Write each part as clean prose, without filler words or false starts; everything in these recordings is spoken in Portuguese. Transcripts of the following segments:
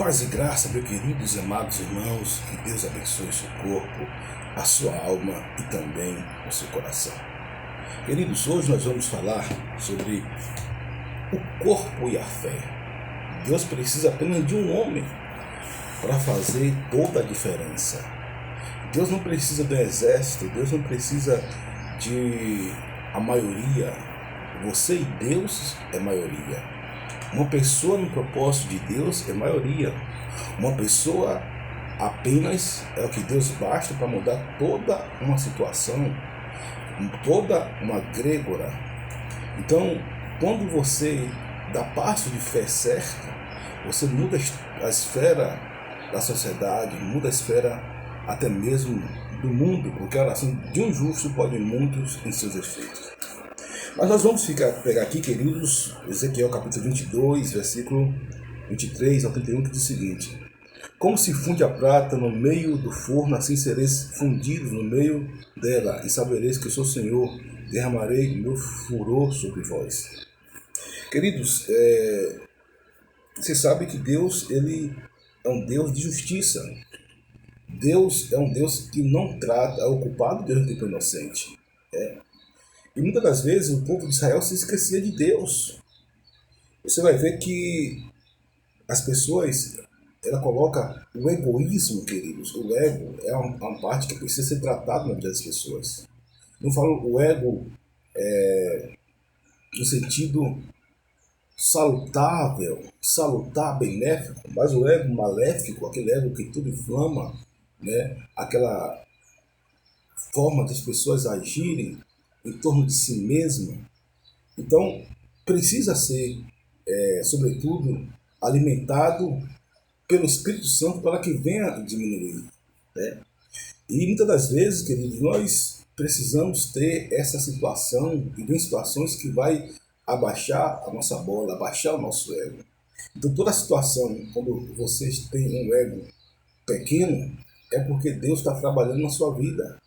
Paz e graça, meus queridos e amados irmãos, que Deus abençoe o seu corpo, a sua alma e também o seu coração. Queridos, hoje nós vamos falar sobre o corpo e a fé. Deus precisa apenas de um homem para fazer toda a diferença. Deus não precisa do exército, Deus não precisa de a maioria. Você e Deus é maioria. Uma pessoa no propósito de Deus é maioria. Uma pessoa apenas é o que Deus basta para mudar toda uma situação, toda uma grégora. Então, quando você dá passo de fé certa, você muda a esfera da sociedade, muda a esfera até mesmo do mundo, porque a oração de um justo pode muitos em seus efeitos. Mas nós vamos pegar aqui, queridos, Ezequiel capítulo 22, versículo 23 ao 31, que diz o seguinte: como se funde a prata no meio do forno, assim sereis fundidos no meio dela, e sabereis que eu sou o Senhor, derramarei meu furor sobre vós. Queridos, você sabe que Deus, ele é um Deus de justiça. Deus é um Deus que não trata o culpado, Deus não tem inocente. E muitas das vezes o povo de Israel se esquecia de Deus. Você vai ver que as pessoas, ela coloca o egoísmo, queridos. O ego é uma parte que precisa ser tratada na vida das pessoas. Não falo o ego no sentido salutar, benéfico, mas o ego maléfico, aquele ego que tudo inflama, né? Aquela forma das pessoas agirem em torno de si mesmo. Então, precisa ser, sobretudo, alimentado pelo Espírito Santo para que venha diminuir. Né? E muitas das vezes, queridos, nós precisamos ter essa situação e vem situações que vai abaixar a nossa bola, abaixar o nosso ego. Então, toda situação, quando vocês têm um ego pequeno, é porque Deus está trabalhando na sua vida.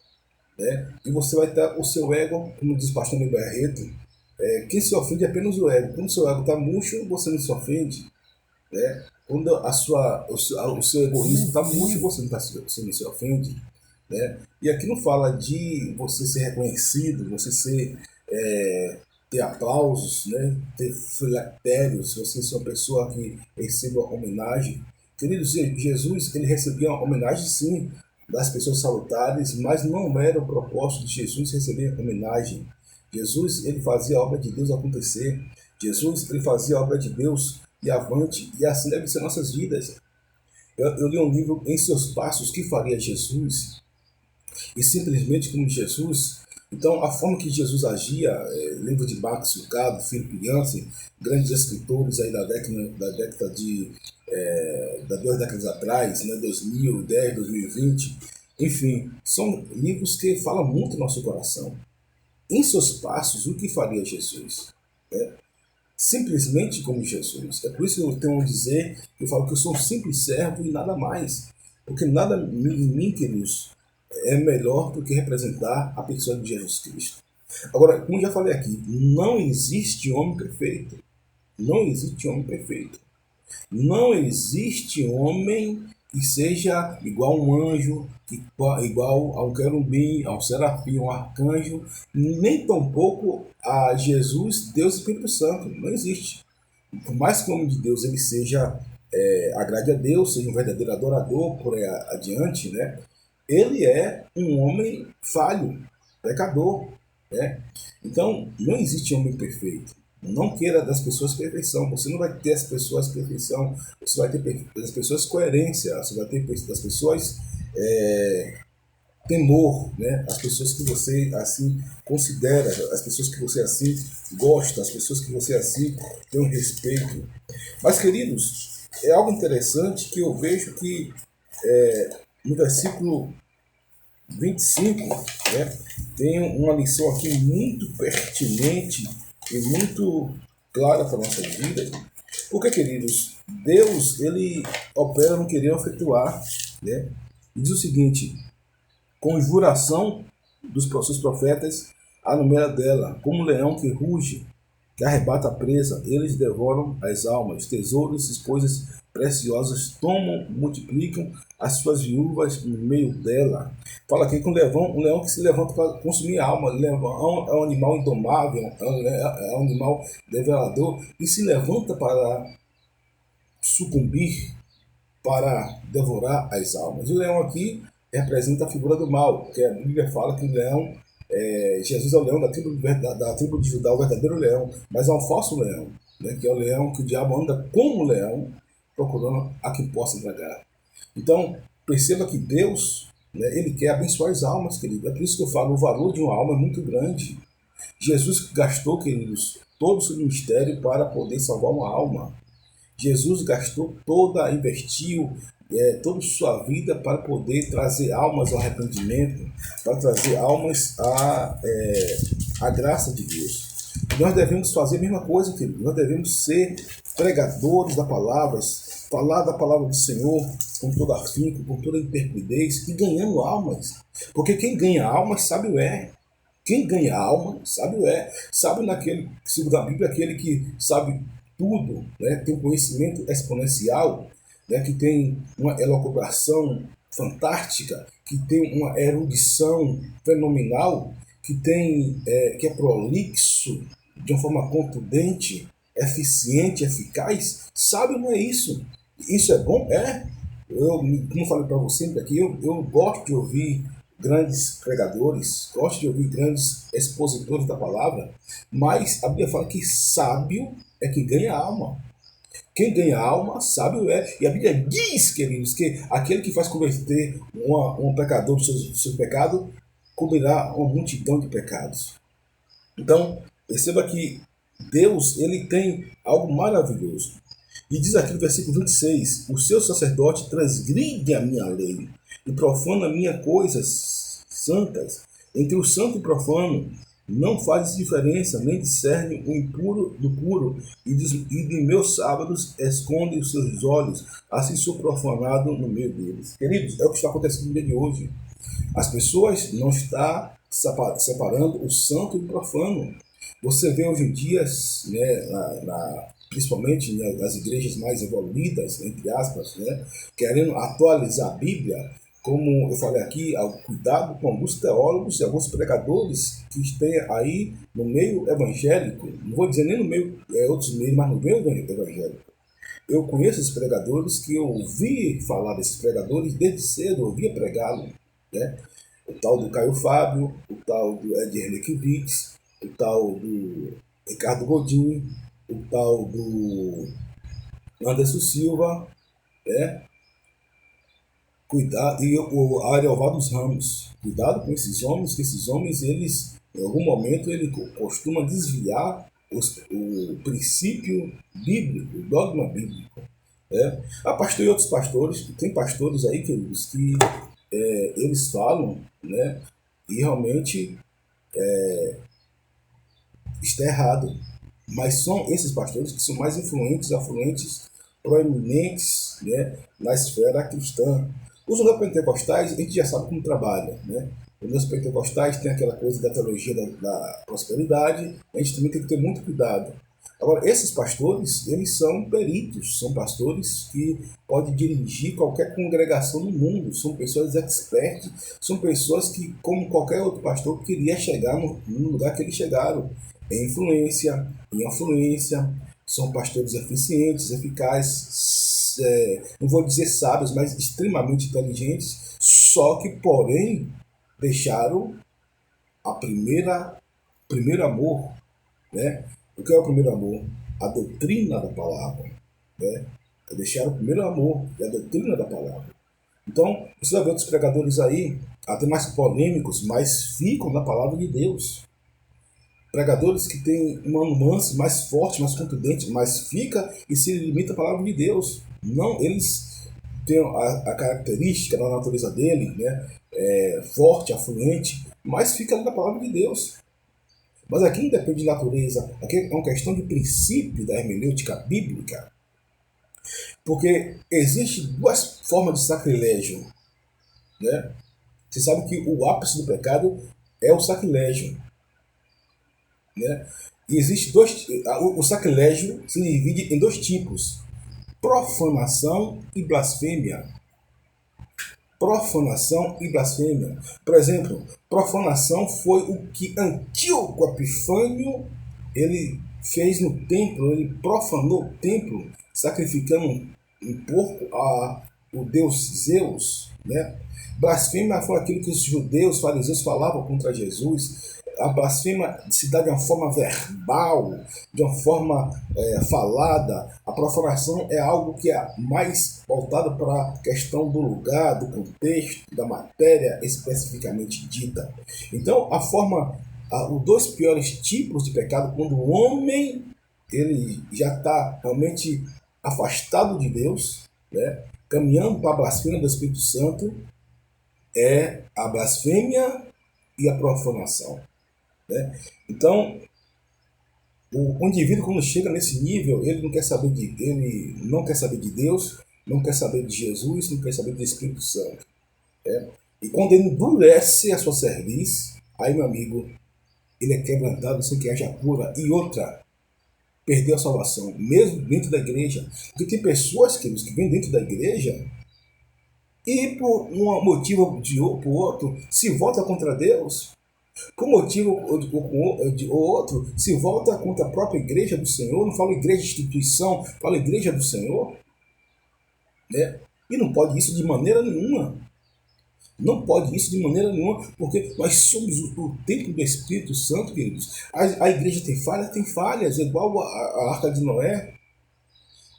Né? E você vai ter o seu ego, como diz o pastor Ney Barreto, quem se ofende é apenas o ego. Quando o seu ego está murcho, você não se ofende. Né? Quando o seu egoísmo está murcho, você não se ofende. Né? E aqui não fala de você ser reconhecido, você ter aplausos, né? Ter filatérios, você ser uma pessoa que receba homenagem. Queridos, Jesus, ele recebia uma homenagem sim das pessoas salutares, mas não era o propósito de Jesus receber homenagem. Jesus, ele fazia a obra de Deus acontecer. Jesus, ele fazia a obra de Deus e avante, e assim deve ser nossas vidas. Eu li um livro, Em Seus Passos, que faria Jesus, e simplesmente como Jesus. Então, a forma que Jesus agia, livro de Max Lucado, Philip Yancey, grandes escritores aí da década de das 2 décadas atrás, né, 2010, 2020, enfim, são livros que falam muito no nosso coração. Em seus passos, o que faria Jesus? Simplesmente como Jesus. É por isso que eu tenho a dizer, eu falo que eu sou um simples servo e nada mais. Porque nada em mim, queridos, é melhor do que representar a pessoa de Jesus Cristo. Agora, como já falei aqui, não existe homem perfeito. Não existe homem perfeito. Não existe homem que seja igual a um anjo, igual a um querubim, a um serafim, a um arcanjo, nem tampouco a Jesus, Deus e Espírito Santo. Não existe. Por mais que o homem de Deus ele seja, agrade a Deus, seja um verdadeiro adorador, por aí adiante, né? Ele é um homem falho, pecador. Né? Então, não existe homem perfeito. Não queira das pessoas perfeição. Você não vai ter as pessoas perfeição. Você vai ter das pessoas coerência. Você vai ter das pessoas temor, né? As pessoas que você assim considera, as pessoas que você assim gosta, as pessoas que você assim tem um respeito. Mas, queridos, é algo interessante que eu vejo que no versículo 25, né, tem uma lição aqui muito pertinente e muito clara para a nossa vida. Porque, queridos, Deus, ele opera no querer efetuar, né? E diz o seguinte: conjuração dos seus profetas, a número dela, como um leão que ruge, que arrebata a presa, eles devoram as almas, tesouros, expôs preciosas tomam, multiplicam as suas viúvas no meio dela. Fala aqui que um leão que se levanta para consumir a alma, é um animal indomável, é um animal devorador, e se levanta para sucumbir, para devorar as almas. O leão aqui representa a figura do mal, porque a Bíblia fala que o leão, Jesus é o leão da tribo de Judá, o verdadeiro leão, mas é um falso leão, né, que é o leão que o diabo anda como leão, procurando a quem possa tragar. Então, perceba que Deus, né, ele quer abençoar as almas, querido. É por isso que eu falo, o valor de uma alma é muito grande. Jesus gastou, queridos, todo o seu ministério para poder salvar uma alma. Jesus gastou investiu toda a sua vida para poder trazer almas ao arrependimento, para trazer almas à graça de Deus. E nós devemos fazer a mesma coisa, querido. Nós devemos ser pregadores da palavra, falar da palavra do Senhor com toda afinco, com toda intrepidez e ganhando almas. Porque quem ganha almas sabe o é. Quem ganha alma sabe o é. Sabe naquele, segundo a Bíblia, aquele que sabe tudo, né, tem um conhecimento exponencial, né, que tem uma elucubração fantástica, que tem uma erudição fenomenal, que é prolixo de uma forma contundente, eficiente, eficaz. Sabe, não é isso? Isso é bom? É. Como falei para você aqui, eu gosto de ouvir grandes pregadores, gosto de ouvir grandes expositores da palavra, mas a Bíblia fala que sábio é que ganha alma. Quem ganha alma, sábio é. E a Bíblia diz, queridos, que aquele que faz converter um pecador do seu pecado, cobrirá uma multidão de pecados. Então, perceba que Deus, ele tem algo maravilhoso. E diz aqui no versículo 26, o seu sacerdote transgride a minha lei e profana minhas coisas santas. Entre o santo e o profano não faz diferença, nem discerne o impuro do puro, e de meus sábados esconde os seus olhos, assim sou profanado no meio deles. Queridos, é o que está acontecendo no dia de hoje. As pessoas não estão separando o santo e o profano. Você vê hoje em dia, né, principalmente nas igrejas mais evoluídas, entre aspas, né, querendo atualizar a Bíblia, como eu falei aqui, cuidado com alguns teólogos e alguns pregadores que estão aí no meio evangélico, não vou dizer nem no meio, outros meios, mas no meio evangélico. Eu conheço esses pregadores que eu ouvi falar desses pregadores desde cedo, eu ouvia pregá-lo, né? O tal do Caio Fábio, o tal do Ed Renekiewicz, o tal do Ricardo Godinho, o tal do Anderson Silva, né? Cuidado, e o Ariovaldo dos Ramos. Cuidado com esses homens, que esses homens, eles, em algum momento, ele costuma desviar o princípio bíblico, o dogma bíblico. Né? Há pastor e outros pastores, tem pastores aí, queridos, que eles falam, né, e realmente está errado. Mas são esses pastores que são mais influentes, afluentes, proeminentes, né, na esfera cristã. Os neopentecostais, a gente já sabe como trabalha, né? Os neopentecostais tem aquela coisa da teologia da prosperidade, a gente também tem que ter muito cuidado. Agora, esses pastores, eles são peritos, são pastores que podem dirigir qualquer congregação no mundo, são pessoas expertas, são pessoas que, como qualquer outro pastor, queria chegar no lugar que eles chegaram, em influência, em afluência, são pastores eficientes, eficazes, não vou dizer sábios, mas extremamente inteligentes, só que, porém, deixaram primeiro amor, né? O que é o primeiro amor? A doutrina da palavra, né? Deixaram o primeiro amor, que é a doutrina da palavra. Então, você vai ver outros pregadores aí, até mais polêmicos, mas ficam na palavra de Deus. Pregadores que têm uma nuance mais forte, mais contundente, mas fica e se limita à palavra de Deus. Não, eles têm a característica da natureza dele, né? Forte, afluente, mas fica na palavra de Deus. Mas aqui independe de natureza, aqui é uma questão de princípio da hermenêutica bíblica. Porque existem duas formas de sacrilégio, né? Você sabe que o ápice do pecado é o sacrilégio, né? E existe o sacrilégio se divide em dois tipos. profanação e blasfêmia. Profanação e blasfêmia. Por exemplo, profanação foi o que Antíoco Epifânio ele fez no templo, ele profanou o templo, sacrificando um porco a o deus Zeus, né? Blasfêmia foi aquilo que os judeus, fariseus falavam contra Jesus. A blasfêmia se dá de uma forma verbal, de uma forma falada. A profanação é algo que é mais voltado para a questão do lugar, do contexto, da matéria especificamente dita. Então, os dois piores tipos de pecado, quando o homem ele já está realmente afastado de Deus, né, caminhando para a blasfêmia do Espírito Santo, é a blasfêmia e a profanação. Né? Então, o indivíduo quando chega nesse nível, ele não quer saber de Deus, não quer saber de Jesus, não quer saber do Espírito Santo. Né? E quando ele endurece a sua cerviz, aí, meu amigo, ele é quebrantado sem que haja cura. E outra, perdeu a salvação, mesmo dentro da igreja. Porque tem pessoas que vêm dentro da igreja e por um motivo por outro se volta contra Deus. Por um motivo ou outro, se volta contra a própria igreja do Senhor. Não falo igreja de instituição, falo igreja do Senhor. Né? E não pode isso de maneira nenhuma. Não pode isso de maneira nenhuma, porque nós somos o templo do Espírito Santo, queridos. A igreja tem falhas, igual a Arca de Noé.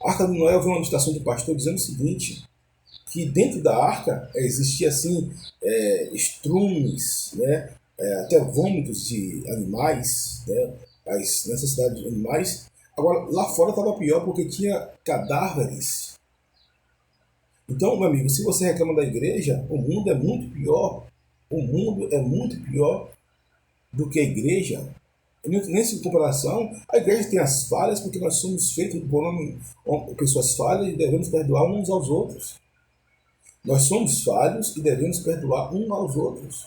A Arca de Noé, eu vi uma ministração do pastor dizendo o seguinte, que dentro da arca existia assim estrumes, né? Até vômitos de animais, né? As necessidades de animais. Agora, lá fora estava pior porque tinha cadáveres. Então, meu amigo, se você reclama da igreja, o mundo é muito pior. O mundo é muito pior do que a igreja. Nessa comparação, a igreja tem as falhas porque nós somos feitos por pessoas falhas e devemos perdoar uns aos outros. Nós somos falhos e devemos perdoar uns aos outros.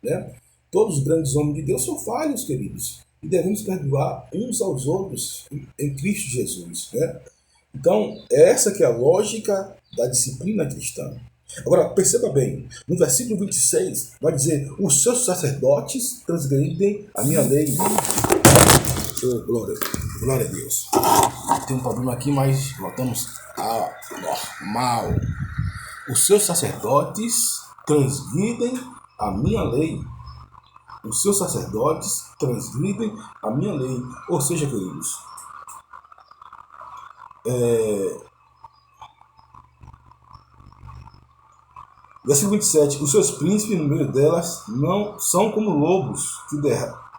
Né? Todos os grandes homens de Deus são falhos, queridos. E devemos perdoar uns aos outros em Cristo Jesus. Né? Então, essa que é a lógica da disciplina cristã. Agora, perceba bem, no versículo 26, vai dizer, os seus sacerdotes transgridem a minha lei. Oh, glória a Deus. Tem um problema aqui, mas voltamos ao normal. Os seus sacerdotes transgridem a minha lei. Os seus sacerdotes transgridem a minha lei. Ou seja, queridos, versículo 27. Os seus príncipes no meio delas não são como lobos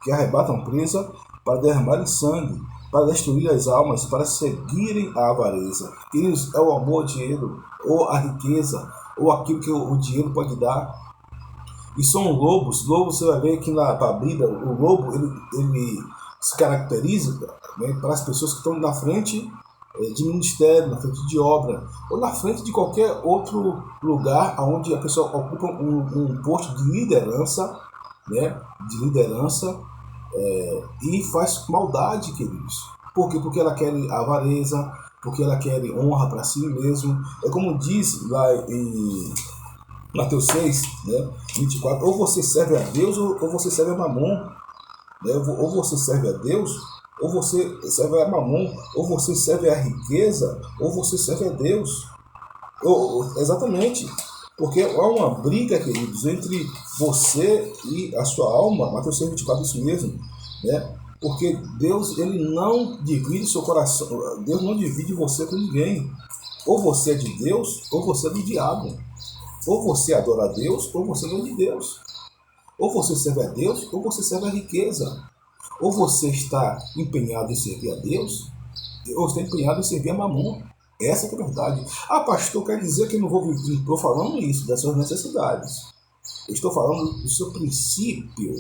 que arrebatam presa para derramarem sangue, para destruir as almas, para seguirem a avareza. Queridos, é o amor ao dinheiro, ou a riqueza, ou aquilo que o dinheiro pode dar. E são lobos. Lobos, você vai ver que na Bíblia, o lobo ele se caracteriza, né, para as pessoas que estão na frente de ministério, na frente de obra, ou na frente de qualquer outro lugar onde a pessoa ocupa um posto de liderança, né, e faz maldade, queridos. Por quê? Porque ela quer avareza, porque ela quer honra para si mesmo. É como diz lá em Mateus 6, né, 24, ou você serve a Deus ou você serve a Mamon. Né? Ou você serve a Deus, ou você serve a Mamon, ou você serve a riqueza, ou você serve a Deus. Exatamente. Porque há uma briga, queridos, entre você e a sua alma. Mateus 6, 24, isso mesmo. Né? Porque Deus, ele não divide seu coração. Deus não divide você com ninguém. Ou você é de Deus, ou você é do diabo. Ou você adora a Deus, ou você não é de Deus. Ou você serve a Deus, ou você serve a riqueza. Ou você está empenhado em servir a Deus, ou está empenhado em servir a Mamon. Essa que é a verdade. Ah, pastor, quer dizer que eu não estou falando isso, das suas necessidades. Eu estou falando do seu princípio,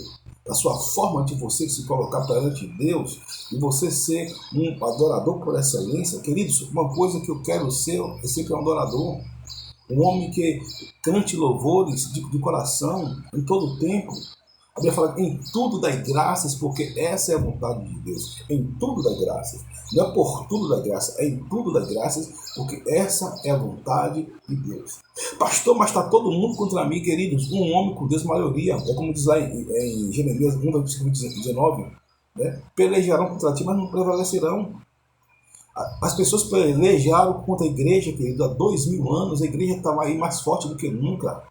da sua forma de você se colocar perante Deus e você ser um adorador por excelência. Queridos, uma coisa que eu quero ser é sempre um adorador. Um homem que cante louvores de coração em todo o tempo. A Bíblia fala em tudo dai graças, porque essa é a vontade de Deus. Em tudo dai graças. Não é por tudo dai graças, é em tudo dai graças, porque essa é a vontade de Deus. Pastor, mas está todo mundo contra mim, queridos. Um homem com Deus, maioria. É como diz lá em Jeremias 1, versículo 19. Né? Pelejarão contra ti, mas não prevalecerão. As pessoas pelejaram contra a igreja, querido, há 2000 anos. A igreja estava aí mais forte do que nunca.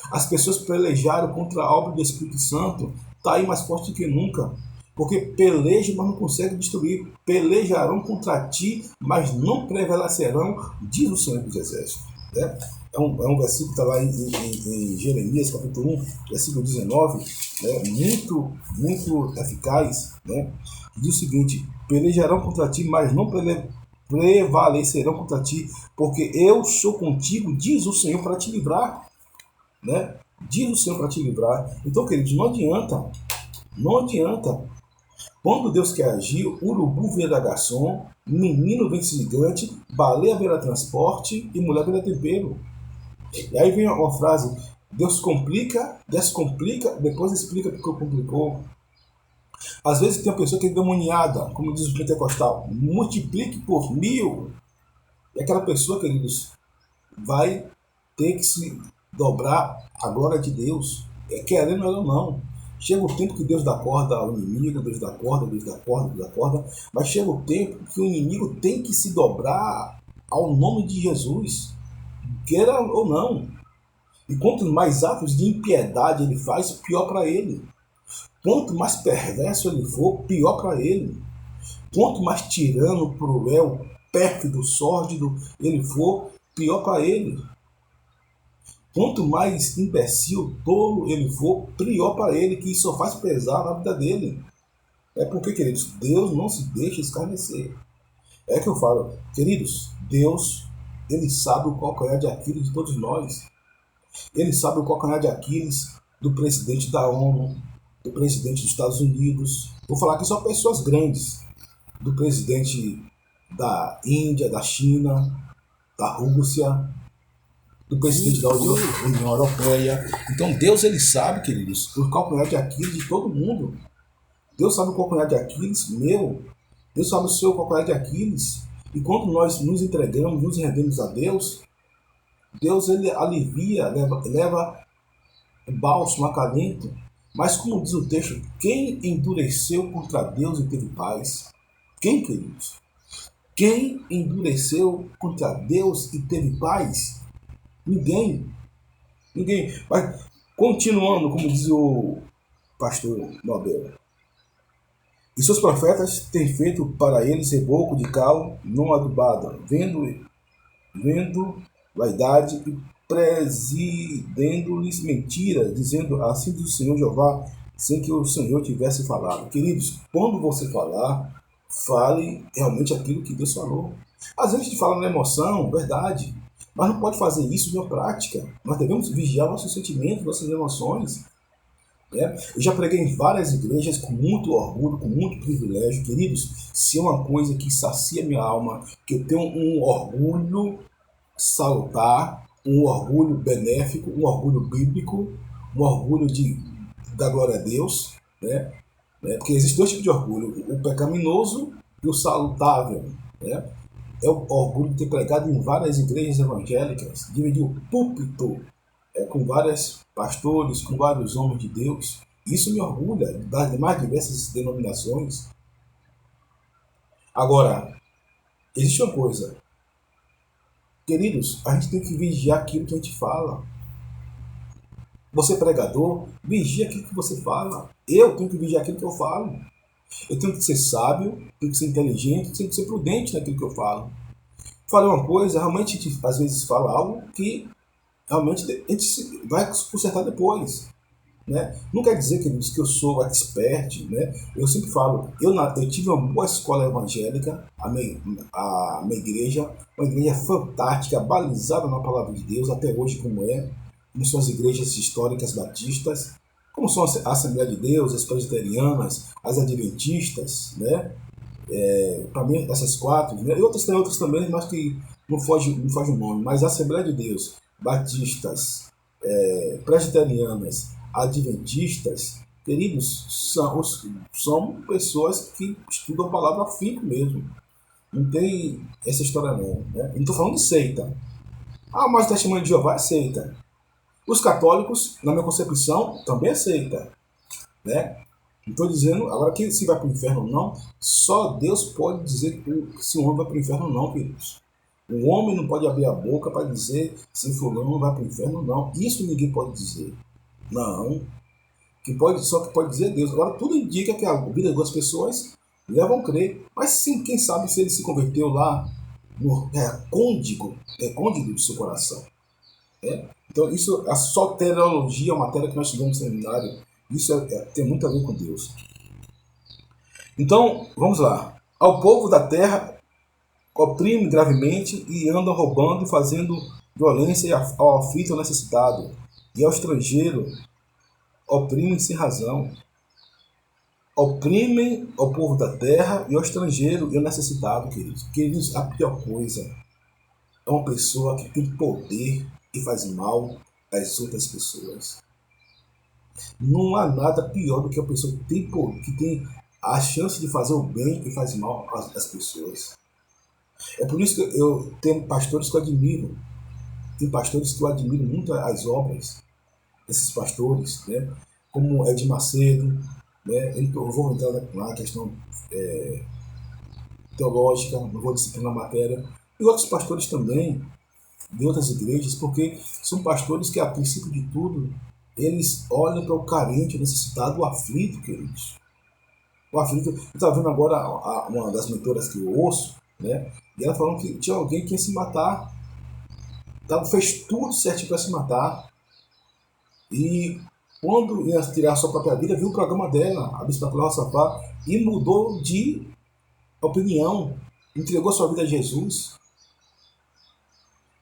As pessoas pelejaram contra a obra do Espírito Santo, está aí mais forte do que nunca. Porque pelejam, mas não conseguem destruir. Pelejarão contra ti, mas não prevalecerão, diz o Senhor dos Exércitos. Né? É um versículo que está lá em Jeremias, capítulo 1, versículo 19, né? Muito eficaz. Né? Diz o seguinte: pelejarão contra ti, mas não prevalecerão contra ti, porque eu sou contigo, diz o Senhor, para te livrar. Né? Diz o Senhor para te livrar. Então, queridos, não adianta. Quando Deus quer agir, urubu vira garçom, menino vence gigante, baleia vira transporte e mulher vira tempero. E aí vem uma frase: Deus complica, descomplica, depois explica porque complicou. Às vezes tem uma pessoa que é demoniada, como diz o pentecostal, multiplique por 1000. E aquela pessoa, queridos, vai ter que se dobrar a glória de Deus, querendo ela ou não. Chega o tempo que Deus dá corda ao inimigo, Deus dá corda, mas chega o tempo que o inimigo tem que se dobrar ao nome de Jesus, queira ou não. E quanto mais atos de impiedade ele faz, pior para ele. Quanto mais perverso ele for, pior para ele. Quanto mais tirano, cruel, pérfido, sórdido ele for, pior para ele. Quanto mais imbecil, tolo ele for, pior para ele, que isso só faz pesar na vida dele. É porque, queridos, Deus não se deixa escarnecer. É que eu falo, queridos, Deus, ele sabe o calcanhar de Aquiles de todos nós. Ele sabe o calcanhar de Aquiles do presidente da ONU, do presidente dos Estados Unidos. Vou falar aqui só pessoas grandes. Do presidente da Índia, da China, da Rússia, do presidente da União Europeia. Então Deus, ele sabe, queridos, o calcanhar de Aquiles de todo mundo. Deus sabe o calcanhar de Aquiles meu. Deus sabe o seu calcanhar de Aquiles. E quando nós nos entregamos, nos rendemos a Deus, Deus, ele alivia, leva bálsamo, acalento. Mas como diz o texto, quem endureceu contra Deus e teve paz? Quem, queridos? Quem endureceu contra Deus e teve paz? Ninguém. Mas, continuando, como diz o pastor Nobel, e seus profetas têm feito para eles reboco de cal não adubado, vendo vaidade e presidendo-lhes mentira, dizendo assim do Senhor Jeová, sem que o Senhor tivesse falado. Queridos, quando você falar, fale realmente aquilo que Deus falou. Às vezes a gente fala na emoção, verdade, mas não pode fazer isso na prática. Nós devemos vigiar nossos sentimentos, nossas emoções. Né? Eu já preguei em várias igrejas com muito orgulho, com muito privilégio. Queridos, se é uma coisa que sacia minha alma, que eu tenho um orgulho salutar, um orgulho benéfico, um orgulho bíblico, um orgulho da glória a Deus, né? Porque existem dois tipos de orgulho, o pecaminoso e o salutável. Né? É o orgulho de ter pregado em várias igrejas evangélicas, dividir o púlpito com vários pastores, com vários homens de Deus. Isso me orgulha, das mais diversas denominações. Agora, existe uma coisa. Queridos, a gente tem que vigiar aquilo que a gente fala. Você pregador, vigia aquilo que você fala. Eu tenho que vigiar aquilo que eu falo. Eu tenho que ser sábio, tenho que ser inteligente, tenho que ser prudente naquilo que eu falo. Falei uma coisa, realmente a gente às vezes fala algo que realmente a gente vai consertar depois. Né? Não quer dizer, queridos, que eu sou expert. Né? Eu sempre falo, eu tive uma boa escola evangélica, a minha igreja, uma igreja fantástica, balizada na palavra de Deus, até hoje como são as igrejas históricas batistas, como são a Assembleia de Deus, as presbiterianas, as adventistas, né? Para mim, essas quatro, né? E outras também, mas que não foge o nome, mas a Assembleia de Deus, batistas, presbiterianas, adventistas, queridos, são pessoas que estudam a palavra afinco mesmo. Não tem essa história não. Né? Não estou falando de seita. Mas o Testemunho de Jeová é seita. Os católicos, na minha concepção, também é seita. Né? Não estou dizendo, agora que se vai para o inferno ou não, só Deus pode dizer se o homem vai para o inferno ou não, queridos. O homem não pode abrir a boca para dizer se fulano vai para o inferno ou não. Isso ninguém pode dizer. Não. Só que pode dizer Deus. Agora, tudo indica que a vida das pessoas levam a crer. Mas sim, quem sabe se ele se converteu lá no recôndito do seu coração. Né? Então, isso, a soteriologia é uma matéria que nós estudamos no seminário. Isso tem muito a ver com Deus. Então, vamos lá. Ao povo da terra oprime gravemente e andam roubando e fazendo violência ao aflito e ao necessitado. E ao estrangeiro oprimem sem razão. Oprimem ao povo da terra e ao estrangeiro e ao necessitado, queridos. Queridos, a pior coisa é uma pessoa que tem poder e faz mal às outras pessoas. Não há nada pior do que a pessoa que tem poder, que tem a chance de fazer o bem e faz mal às pessoas. É por isso que eu tenho pastores que eu admiro. Tem pastores que eu admiro muito as obras desses pastores, né? Como Ed Macedo, né? Eu vou entrar na questão teológica, não vou disciplinar a matéria, e outros pastores também, de outras igrejas, porque são pastores que, a princípio de tudo, eles olham para o carente, o necessitado, o aflito, queridos. O aflito. Eu estava vendo agora uma das mentoras que eu ouço, né? E ela falando que tinha alguém que ia se matar, fez tudo certinho para se matar, e quando ia tirar a sua própria vida, viu o programa dela, a Bispa Cláudia Safá, e mudou de opinião, entregou sua vida a Jesus.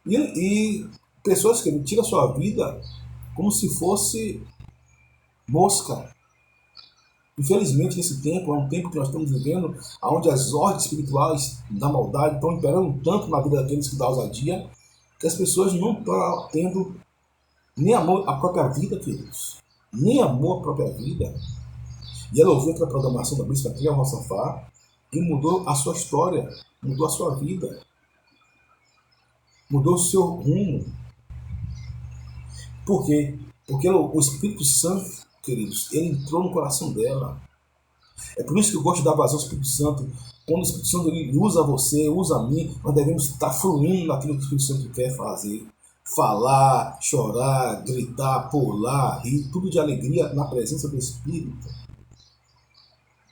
E pessoas que tiram a sua vida como se fosse mosca. Infelizmente, nesse tempo, é um tempo que nós estamos vivendo, onde as ordens espirituais da maldade estão imperando tanto na vida daqueles que dão ousadia, que as pessoas não estão tendo nem amor à própria vida, queridos. Nem amor à própria vida. E ela ouviu aquela programação da Bispa Cláudia Safá e mudou a sua história, mudou a sua vida, mudou o seu rumo. Por quê? Porque o Espírito Santo, queridos, ele entrou no coração dela. É por isso que eu gosto de dar vazão ao Espírito Santo. Quando o Espírito Santo ele usa você, usa a mim, nós devemos estar fluindo naquilo que o Espírito Santo quer fazer. Falar, chorar, gritar, pular, rir, tudo de alegria na presença do Espírito.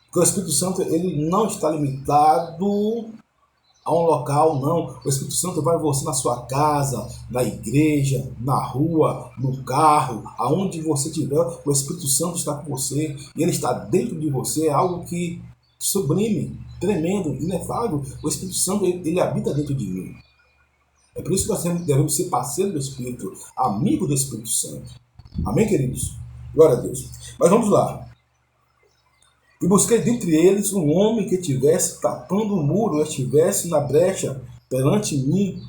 Porque o Espírito Santo ele não está limitado a um local, não. O Espírito Santo vai você na sua casa, na igreja, na rua, no carro, aonde você estiver, o Espírito Santo está com você, e ele está dentro de você, é algo que sublime, tremendo, inefável. O Espírito Santo, ele habita dentro de mim. É por isso que nós devemos ser parceiros do Espírito, amigo do Espírito Santo. Amém, queridos? Glória a Deus. Mas vamos lá. E busquei dentre eles um homem que estivesse tapando o muro, estivesse na brecha perante mim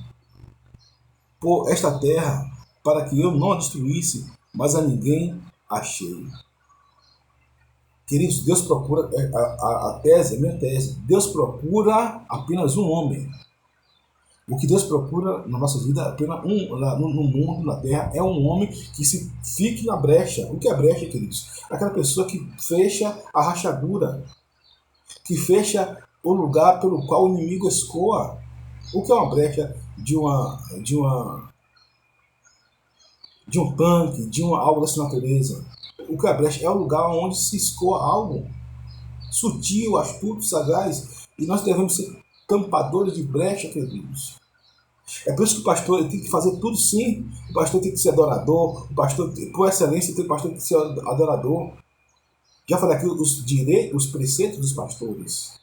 por esta terra, para que eu não a destruísse, mas a ninguém achei. Queridos, Deus procura, a tese, a minha tese, Deus procura apenas um homem. O que Deus procura na nossa vida, apenas no mundo, na terra, é um homem que se fique na brecha. O que é brecha, queridos? Aquela pessoa que fecha a rachadura, que fecha o lugar pelo qual o inimigo escoa. O que é uma brecha de um tanque, algo dessa natureza? O que é a brecha? É o lugar onde se escoa algo sutil, astuto, sagaz. E nós devemos ser tampadores de brecha, queridos. É por isso que o pastor tem que fazer tudo sim. O pastor tem que ser adorador. O pastor, por excelência, o pastor tem que ser adorador. Já falei aqui os preceitos dos pastores.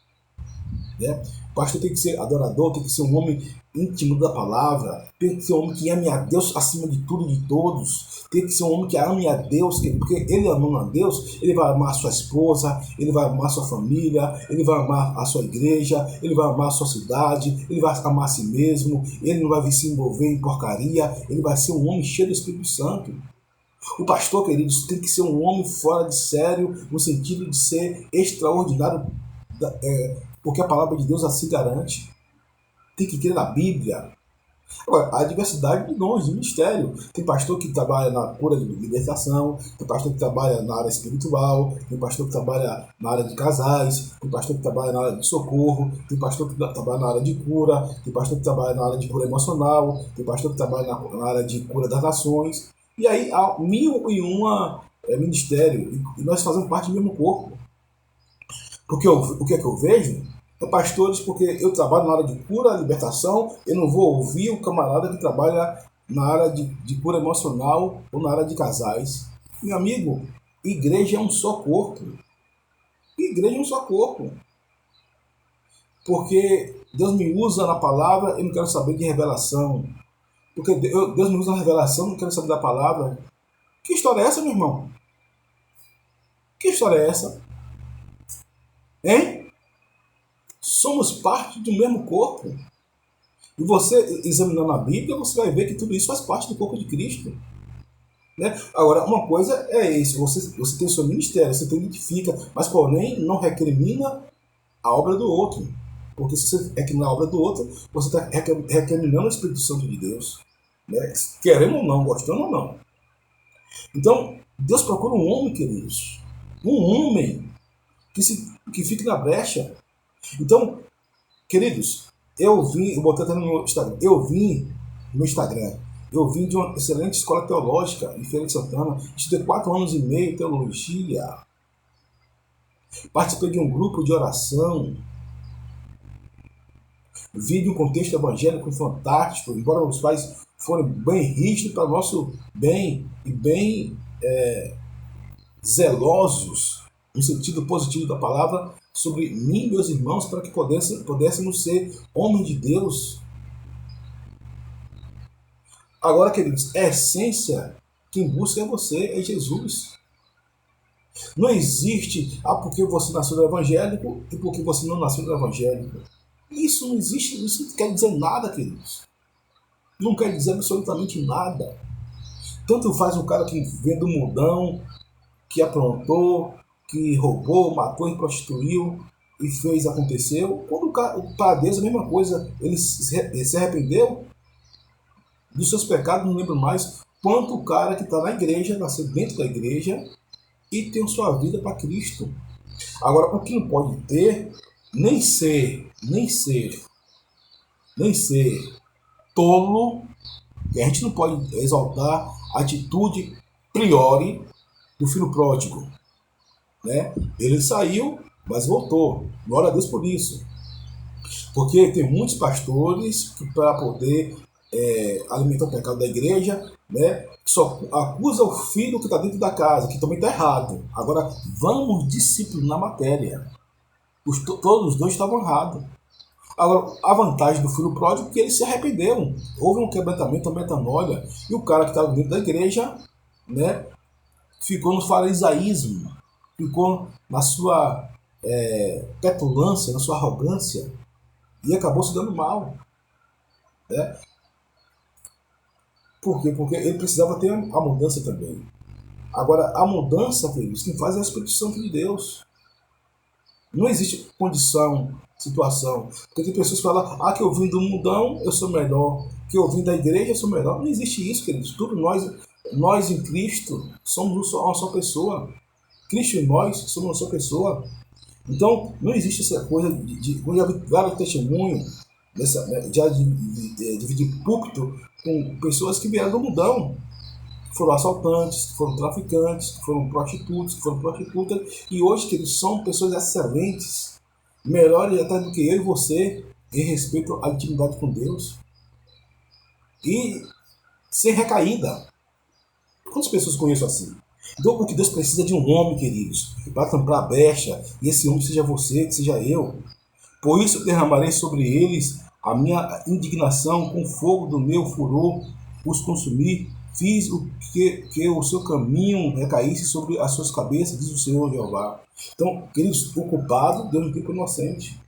Né? O pastor tem que ser adorador, tem que ser um homem íntimo da palavra, tem que ser um homem que ame a Deus acima de tudo e de todos, tem que ser um homem que ame a Deus, porque ele amando a Deus, ele vai amar a sua esposa, ele vai amar a sua família, ele vai amar a sua igreja, ele vai amar a sua cidade, ele vai amar a si mesmo, ele não vai se envolver em porcaria, ele vai ser um homem cheio do Espírito Santo. O pastor, queridos, tem que ser um homem fora de sério, no sentido de ser extraordinário, porque a palavra de Deus assim garante. Tem que crer na Bíblia. Agora, há diversidade de dons, de ministério. Tem pastor que trabalha na cura de libertação, tem pastor que trabalha na área espiritual, tem pastor que trabalha na área de casais, tem pastor que trabalha na área de socorro, tem pastor que trabalha na área de cura, tem pastor que trabalha na área de cura emocional, tem pastor que trabalha na área de cura das nações. E aí há 1001 ministério, e nós fazemos parte do mesmo corpo. Porque o que é que eu vejo? Pastores, porque eu trabalho na área de cura, libertação, eu não vou ouvir o camarada que trabalha na área de cura emocional ou na área de casais. Meu amigo, igreja é um só corpo. Igreja é um só corpo. Porque Deus me usa na palavra, eu não quero saber de revelação. Porque Deus me usa na revelação, eu não quero saber da palavra. Que história é essa, meu irmão? Que história é essa? Hein? Somos parte do mesmo corpo. E você, examinando a Bíblia, você vai ver que tudo isso faz parte do corpo de Cristo. Né? Agora, uma coisa é isso, você tem o seu ministério, você identifica, mas porém não recrimina a obra do outro. Porque se você recrimina a obra do outro, você está recriminando o Espírito Santo de Deus. Né? Querendo ou não, gostando ou não. Então, Deus procura um homem, queridos. Um homem que fique na brecha. Então, queridos, eu botei até no meu Instagram, eu vim de uma excelente escola teológica em Feira de Santana, estudei 4 anos e meio em teologia, participei de um grupo de oração, vi de um contexto evangélico fantástico, embora os pais foram bem rígidos para o nosso bem e bem zelosos, no sentido positivo da palavra, sobre mim e meus irmãos, para que pudéssemos ser homens de Deus. Agora, queridos, a essência, quem busca é você, é Jesus. Não existe, porque você nasceu do evangélico e porque você não nasceu do evangélico. Isso não existe, isso não quer dizer nada, queridos. Não quer dizer absolutamente nada. Tanto faz um cara que vem do mundão, que aprontou, que roubou, matou e prostituiu e fez, aconteceu. Quando para Deus é a mesma coisa, ele se arrependeu dos seus pecados, não lembro mais, quanto o cara que está na igreja, nasceu dentro da igreja e tem sua vida para Cristo. Agora, o que não pode ter, nem ser tolo, e a gente não pode exaltar a atitude priori do filho pródigo. Né? Ele saiu, mas voltou. Glória a Deus por isso. Porque tem muitos pastores que, para poder alimentar o pecado da igreja, né, só acusa o filho que está dentro da casa, que também está errado. Agora, vamos disciplinar a matéria. Todos os dois estavam errados. Agora, a vantagem do filho pródigo é que eles se arrependeram. Houve um quebrantamento, uma metanoia, e o cara que estava dentro da igreja, né, ficou no farisaísmo, ficou na sua petulância, na sua arrogância, e acabou se dando mal. Né? Por quê? Porque ele precisava ter a mudança também. Agora, a mudança, queridos, quem faz é o Espírito Santo de Deus. Não existe condição, situação. Porque tem pessoas que falam, que eu vim do mundão, eu sou melhor. Que eu vim da igreja, eu sou melhor. Não existe isso, queridos. Tudo nós em Cristo somos uma só pessoa. Cristo e nós somos uma só pessoa. Então, não existe essa coisa eu já vi vários testemunhos de dividir púlpito com pessoas que vieram do mundão, que foram assaltantes, que foram traficantes, que foram prostitutos, que foram prostitutas, e hoje que eles são pessoas excelentes, melhores até do que eu e você, em respeito à intimidade com Deus, e sem recaída. Quantas pessoas conheço assim? Então, o que Deus precisa de um homem, queridos, para tampar a brecha, e esse homem seja você, que seja eu. Por isso derramarei sobre eles a minha indignação, com o fogo do meu furor os consumir. Fiz o que o seu caminho recaísse sobre as suas cabeças, diz o Senhor Jeová. Então, queridos, o culpado, Deus não tem para o inocente.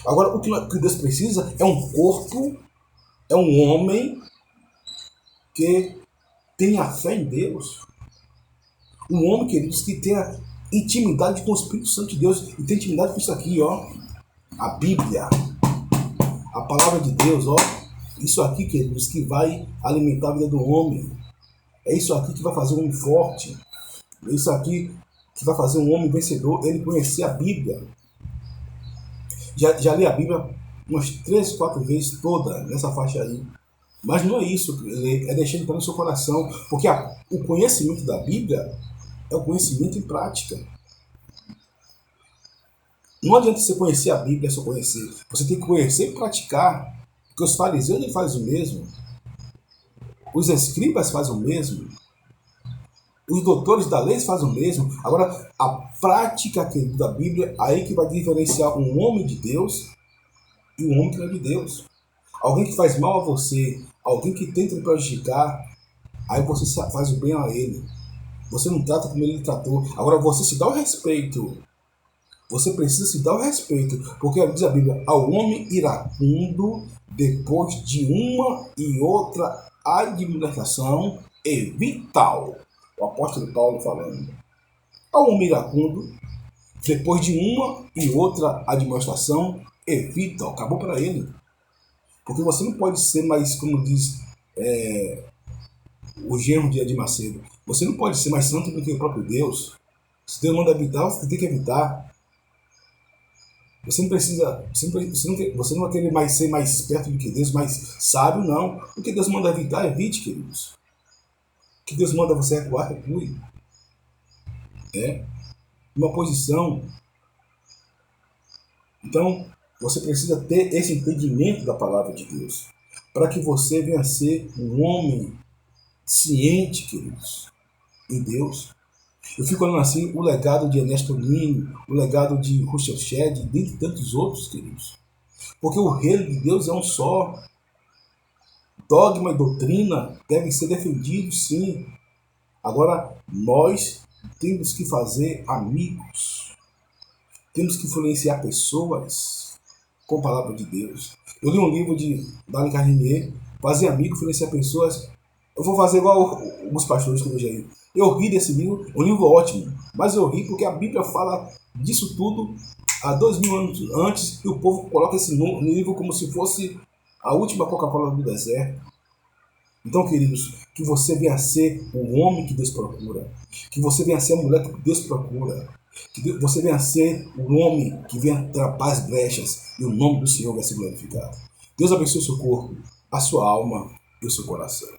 Agora, o que Deus precisa é um corpo, é um homem que tenha fé em Deus. Um homem, queridos, que tenha intimidade com o Espírito Santo de Deus. E tem intimidade com isso aqui, ó. A Bíblia, a palavra de Deus, ó. Isso aqui, queridos, que vai alimentar a vida do homem. É isso aqui que vai fazer um homem forte. É isso aqui que vai fazer um homem vencedor. Ele conhecer a Bíblia. Já li a Bíblia umas 3, 4 vezes toda nessa faixa aí. Mas não é isso, é deixar entrar no seu coração. Porque o conhecimento da Bíblia é o conhecimento em prática. Não adianta você conhecer a Bíblia, só conhecer. Você tem que conhecer e praticar. Porque os fariseus ele fazem o mesmo. Os escribas fazem o mesmo. Os doutores da lei fazem o mesmo. Agora, a prática da Bíblia, aí que vai diferenciar um homem de Deus e um homem que não é de Deus. Alguém que faz mal a você, alguém que tenta lhe prejudicar, aí você faz o bem a ele. Você não trata como ele tratou. Agora, você se dá o respeito. Você precisa se dar o respeito, porque diz a Bíblia, ao homem iracundo, depois de uma e outra admoestação, evital. O apóstolo Paulo falando. Ao homem iracundo, depois de uma e outra admoestação, evital. Acabou para ele. Porque você não pode ser mais, como diz o genro de Edir Macedo, você não pode ser mais santo do que o próprio Deus. Se Deus manda evitar, você tem que evitar. Você não precisa, você não vai querer mais ser mais esperto do que Deus, mais sábio, não. O que Deus manda evitar, evite, queridos. O que Deus manda você recuar, recue. Uma posição. Então, você precisa ter esse entendimento da palavra de Deus, para que você venha a ser um homem ciente, queridos, em Deus. Eu fico olhando assim o legado de Ernesto Nini, o legado de Russell Shedd, dentre tantos outros, queridos. Porque o reino de Deus é um só. Dogma e doutrina devem ser defendidos, sim. Agora, nós temos que fazer amigos. Temos que influenciar pessoas com a palavra de Deus. Eu li um livro de Dale Carnier, fazer amigo, influenciar pessoas. Eu vou fazer igual alguns pastores que eu vejo aí. Eu ri desse livro, um livro ótimo, mas eu ri porque a Bíblia fala disso tudo há 2000 anos antes e o povo coloca esse livro como se fosse a última Coca-Cola do deserto. Então, queridos, que você venha a ser o homem que Deus procura, que você venha a ser a mulher que Deus procura, que você venha a ser o homem que venha tapar as brechas e o nome do Senhor vai ser glorificado. Deus abençoe o seu corpo, a sua alma e o seu coração.